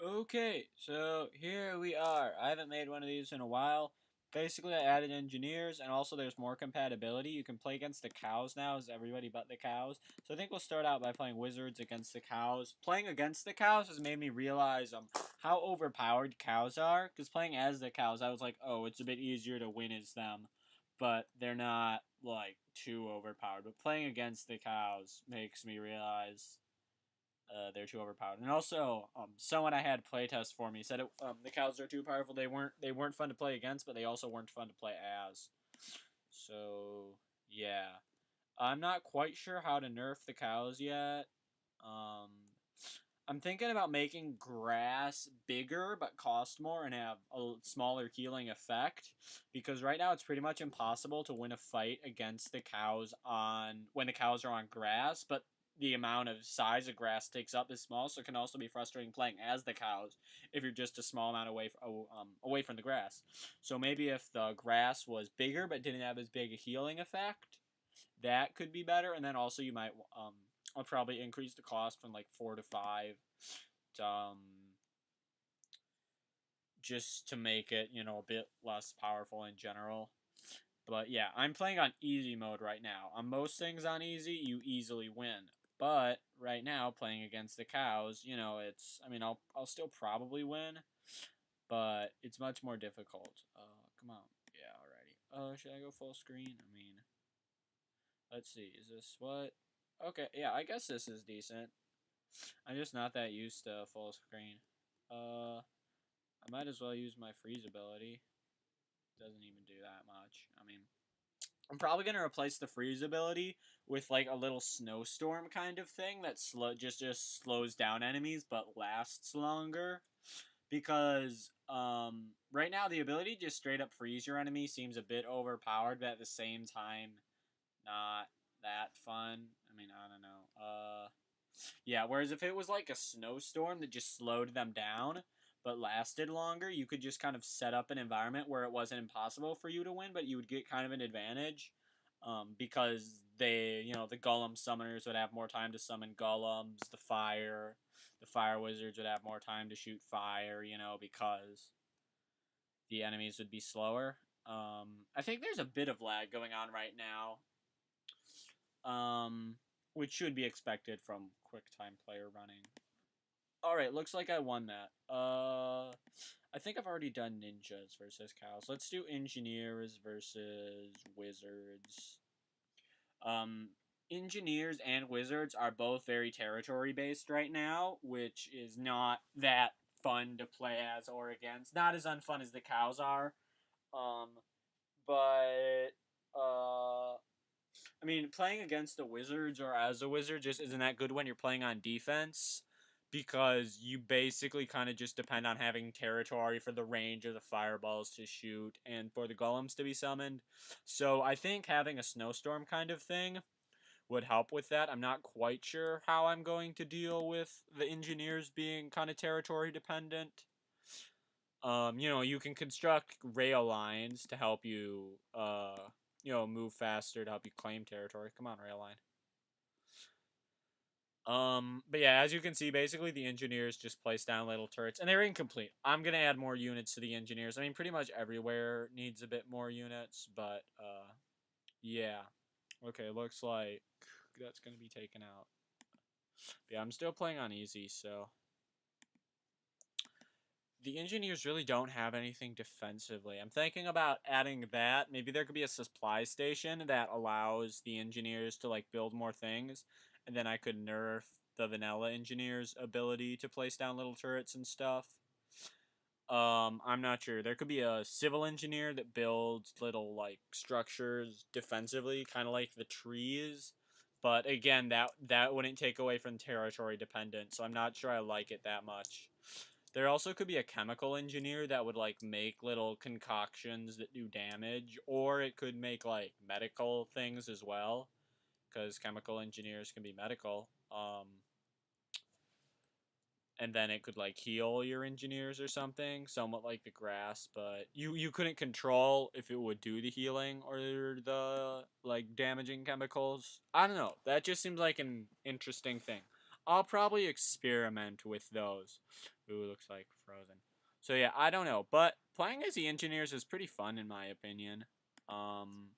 Okay, so here we are. I haven't made one of these in a while. Basically, I added engineers, and also there's more compatibility. You can play against the cows now as everybody but the cows. So I think we'll start out by playing wizards against the cows. Playing against the cows has made me realize how overpowered cows are. Because playing as the cows, I was like, oh, it's a bit easier to win as them. But they're not, like, too overpowered. But playing against the cows makes me realize they're too overpowered. And also, someone I had playtest for me said the cows are too powerful. They weren't fun to play against, but they also weren't fun to play as. So yeah, I'm not quite sure how to nerf the cows yet. Um, I'm thinking about making grass bigger but cost more and have a smaller healing effect because right now it's pretty much impossible to win a fight against the cows on when the cows are on grass, but the amount of size of grass takes up is small, so it can also be frustrating playing as the cows if you're just a small amount away from the grass. So maybe if the grass was bigger but didn't have as big a healing effect, that could be better. And then also you might I'll probably increase the cost from like 4 to 5, um, just to make it a bit less powerful in general. But yeah, I'm playing on easy mode right now. On most things on easy, you easily win. But right now, playing against the cows, it's. I mean, I'll still probably win, but it's much more difficult. Come on, yeah, alrighty. Should I go full screen? I mean, let's see. Is this what? Okay, yeah, I guess this is decent. I'm just not that used to full screen. I might as well use my freeze ability. Doesn't even do that much. I mean, I'm probably gonna replace the freeze ability with like a little snowstorm kind of thing that just slows down enemies but lasts longer. Because right now the ability to just straight up freeze your enemy seems a bit overpowered, but at the same time not that fun. I mean, I don't know. Yeah, whereas if it was like a snowstorm that just slowed them down but lasted longer, you could just kind of set up an environment where it wasn't impossible for you to win, but you would get kind of an advantage. Because the golem summoners would have more time to summon golems, the fire wizards would have more time to shoot fire, because the enemies would be slower. I think there's a bit of lag going on right now, which should be expected from QuickTime player running. All right, looks like I won that. I think I've already done ninjas versus cows. Let's do engineers versus wizards. Um, engineers and wizards are both very territory based right now, which is not that fun to play as or against. Not as unfun as the cows are. Um, but I mean, playing against the wizards or as a wizard just isn't that good when you're playing on defense because you basically kind of just depend on having territory for the range of the fireballs to shoot and for the golems to be summoned. So I think having a snowstorm kind of thing would help with that. I'm not quite sure how I'm going to deal with the engineers being kind of territory dependent. You can construct rail lines to help you, move faster to help you claim territory. Come on, rail line. But yeah, as you can see, basically the engineers just place down little turrets, and they're incomplete. I'm gonna add more units to the engineers. I mean, pretty much everywhere needs a bit more units, but yeah. Okay, looks like that's gonna be taken out. But yeah, I'm still playing on easy, so the engineers really don't have anything defensively. I'm thinking about adding that. Maybe there could be a supply station that allows the engineers to like build more things, and then I could nerf the vanilla engineers' ability to place down little turrets and stuff. I'm not sure. There could be a civil engineer that builds little like structures defensively, kind of like the trees. But again, that wouldn't take away from territory dependent, so I'm not sure I like it that much. There also could be a chemical engineer that would like make little concoctions that do damage, or it could make like medical things as well, because chemical engineers can be medical. And then it could like heal your engineers or something, somewhat like the grass, but you couldn't control if it would do the healing or the like damaging chemicals. I don't know. That just seems like an interesting thing. I'll probably experiment with those. Ooh, looks like frozen. So yeah, I don't know, but playing as the engineers is pretty fun in my opinion. Um,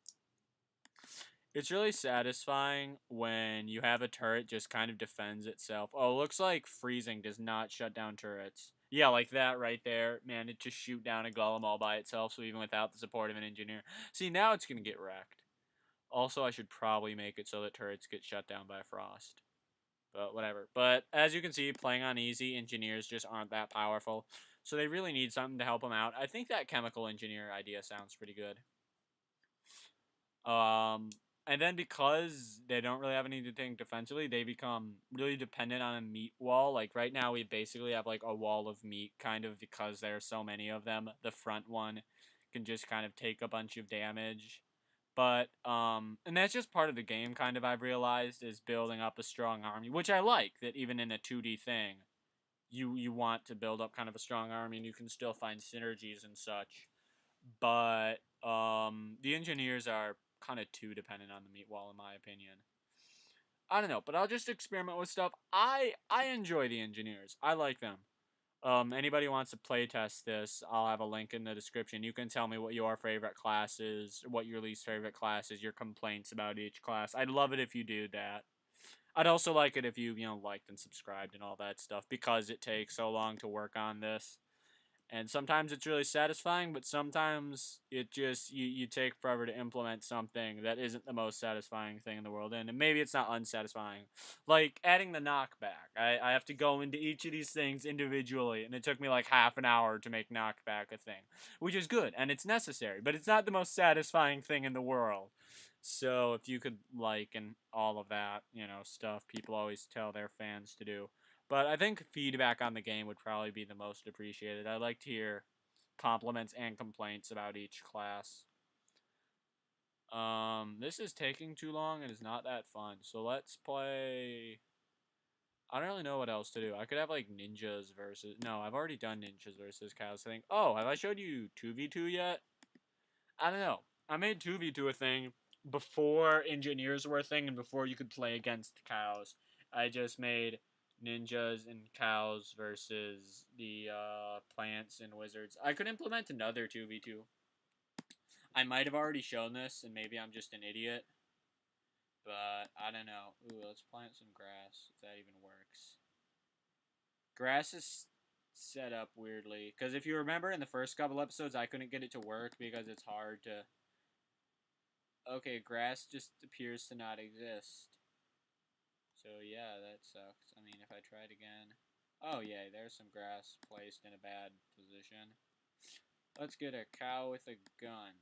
it's really satisfying when you have a turret just kind of defends itself. Oh, looks like freezing does not shut down turrets. Yeah, like that right there. Man, it just shoot down a golem all by itself, so even without the support of an engineer. See, now it's going to get wrecked. Also, I should probably make it so that turrets get shut down by frost. But whatever. But as you can see, playing on easy, engineers just aren't that powerful. So they really need something to help them out. I think that chemical engineer idea sounds pretty good. Um, and then because they don't really have anything defensively, they become really dependent on a meat wall. Like right now, we basically have like a wall of meat, kind of because there are so many of them. The front one can just kind of take a bunch of damage. But and that's just part of the game. Kind of, I've realized is building up a strong army, which I like. That even in a 2D thing, you want to build up kind of a strong army, and you can still find synergies and such. But the engineers are kind of too dependent on the meat wall, in my opinion. I don't know, but I'll just experiment with stuff. I enjoy the engineers. I like them. Anybody wants to playtest this, I'll have a link in the description. You can tell me what your favorite class is, what your least favorite class is, your complaints about each class. I'd love it if you do that. I'd also like it if you liked and subscribed and all that stuff, because it takes so long to work on this. And sometimes it's really satisfying, but sometimes it just you take forever to implement something that isn't the most satisfying thing in the world. And maybe it's not unsatisfying. Like adding the knockback. I have to go into each of these things individually, and it took me like half an hour to make knockback a thing. Which is good, and it's necessary, but it's not the most satisfying thing in the world. So if you could like and all of that, stuff people always tell their fans to do. But I think feedback on the game would probably be the most appreciated. I'd like to hear compliments and complaints about each class. This is taking too long and is not that fun. So let's play. I don't really know what else to do. I could have like ninjas versus. No, I've already done ninjas versus cows. I think. Oh, have I showed you 2v2 yet? I don't know. I made 2v2 a thing before engineers were a thing and before you could play against cows. I just made ninjas and cows versus the plants and wizards. I could implement another 2v2. I might have already shown this, and maybe I'm just an idiot. But I don't know. Ooh, let's plant some grass, if that even works. Grass is set up weirdly. Because if you remember in the first couple episodes, I couldn't get it to work because it's hard to... Okay, grass just appears to not exist. So yeah, that sucks. I mean, if I tried again... Oh yeah, there's some grass placed in a bad position. Let's get a cow with a gun.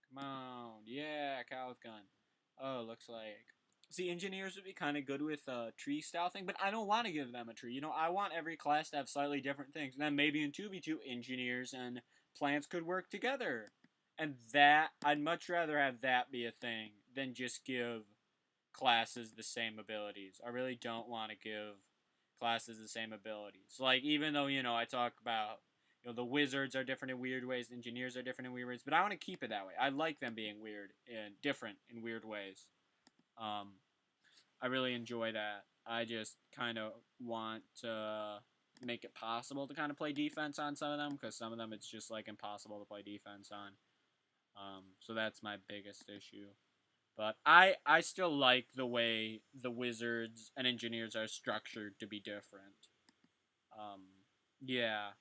Come on. Yeah, cow with gun. Oh, looks like... See, engineers would be kind of good with a tree style thing, but I don't want to give them a tree. I want every class to have slightly different things. And then maybe in 2v2, engineers and plants could work together. And that, I'd much rather have that be a thing than just give classes the same abilities. I really don't want to give classes the same abilities. Like, even though, I talk about, the wizards are different in weird ways, engineers are different in weird ways, but I want to keep it that way. I like them being weird and different in weird ways. I really enjoy that. I just kind of want to make it possible to kind of play defense on some of them, because some of them it's just like impossible to play defense on. So that's my biggest issue. But I still like the way the wizards and engineers are structured to be different. Yeah.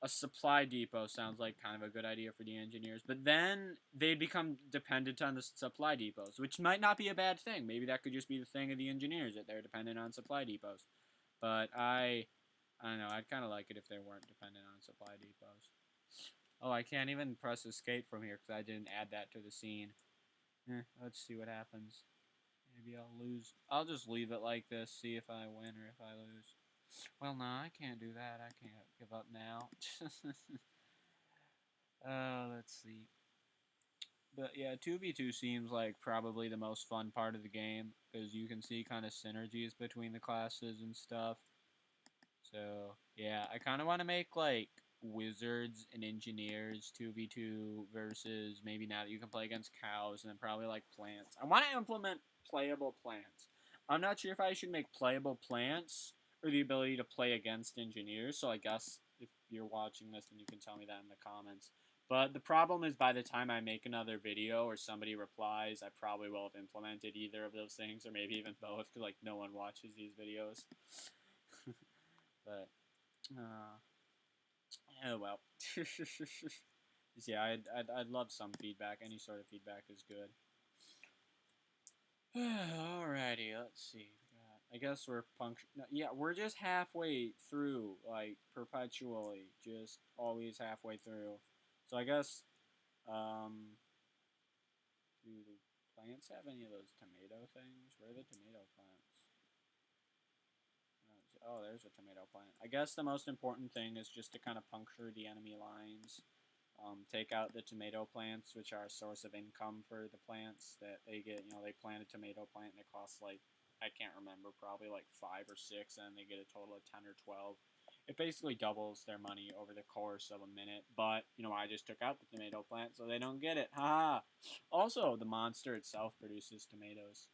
A supply depot sounds like kind of a good idea for the engineers, but then they'd become dependent on the supply depots, which might not be a bad thing. Maybe that could just be the thing of the engineers, that they're dependent on supply depots. But I don't know, I'd kind of like it if they weren't dependent on supply depots. Oh, I can't even press escape from here because I didn't add that to the scene. Let's see what happens. Maybe I'll lose. I'll just leave it like this, see if I win or if I lose. Well, no, I can't do that. I can't give up now. Let's see. But yeah, 2v2 seems like probably the most fun part of the game, because you can see kind of synergies between the classes and stuff. So, yeah, I kind of want to make, like, wizards and engineers 2v2 versus maybe now that you can play against cows, and then probably, like, plants. I want to implement playable plants. I'm not sure if I should make playable plants or the ability to play against engineers, so I guess if you're watching this, then you can tell me that in the comments. But the problem is by the time I make another video or somebody replies, I probably will have implemented either of those things, or maybe even both, because, like, no one watches these videos. But, oh well. Yeah, I'd love some feedback. Any sort of feedback is good. Alrighty, let's see. I guess we're no, yeah, we're just halfway through, like, perpetually, just always halfway through. So I guess, do the plants have any of those tomato things? Where are the tomato plants? Oh, there's a tomato plant. I guess the most important thing is just to kind of puncture the enemy lines. Take out the tomato plants, which are a source of income for the plants that they get. They plant a tomato plant and it costs, like, I can't remember, probably like 5 or 6, and they get a total of 10 or 12. It basically doubles their money over the course of a minute, but, I just took out the tomato plant, so they don't get it. Haha! Also, the monster itself produces tomatoes.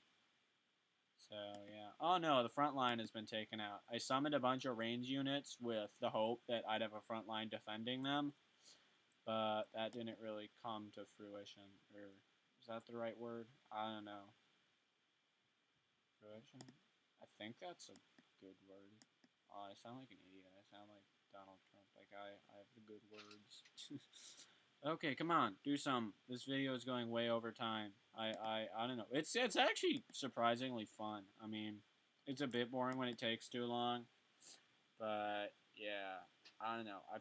So, yeah. Oh no, the front line has been taken out. I summoned a bunch of range units with the hope that I'd have a front line defending them, but that didn't really come to fruition. Or, is that the right word? I don't know. Fruition? I think that's a good word. Oh, I sound like an idiot. I sound like Donald Trump. Like, I have the good words. Okay, come on, do some. This video is going way over time. I don't know. It's actually surprisingly fun. I mean, it's a bit boring when it takes too long, but yeah, I don't know. I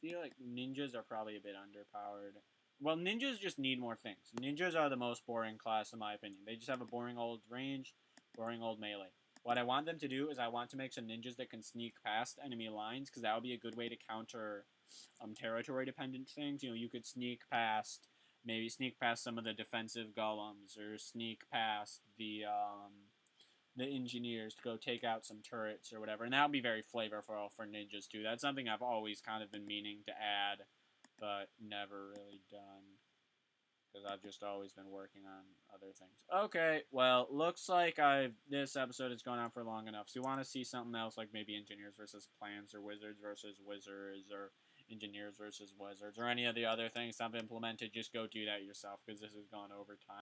feel like ninjas are probably a bit underpowered. Well, ninjas just need more things. Ninjas are the most boring class in my opinion. They just have a boring old range, boring old melee. What I want them to do is I want to make some ninjas that can sneak past enemy lines, because that would be a good way to counter territory-dependent things. You could maybe sneak past some of the defensive golems, or sneak past the engineers to go take out some turrets or whatever. And that would be very flavorful for ninjas, too. That's something I've always kind of been meaning to add, but never really done, because I've just always been working on other things. Okay, well, looks like this episode has gone on for long enough. So you want to see something else, like maybe engineers versus plants, or wizards versus wizards, or engineers versus wizards, or any of the other things I've implemented, just go do that yourself, because this has gone over time.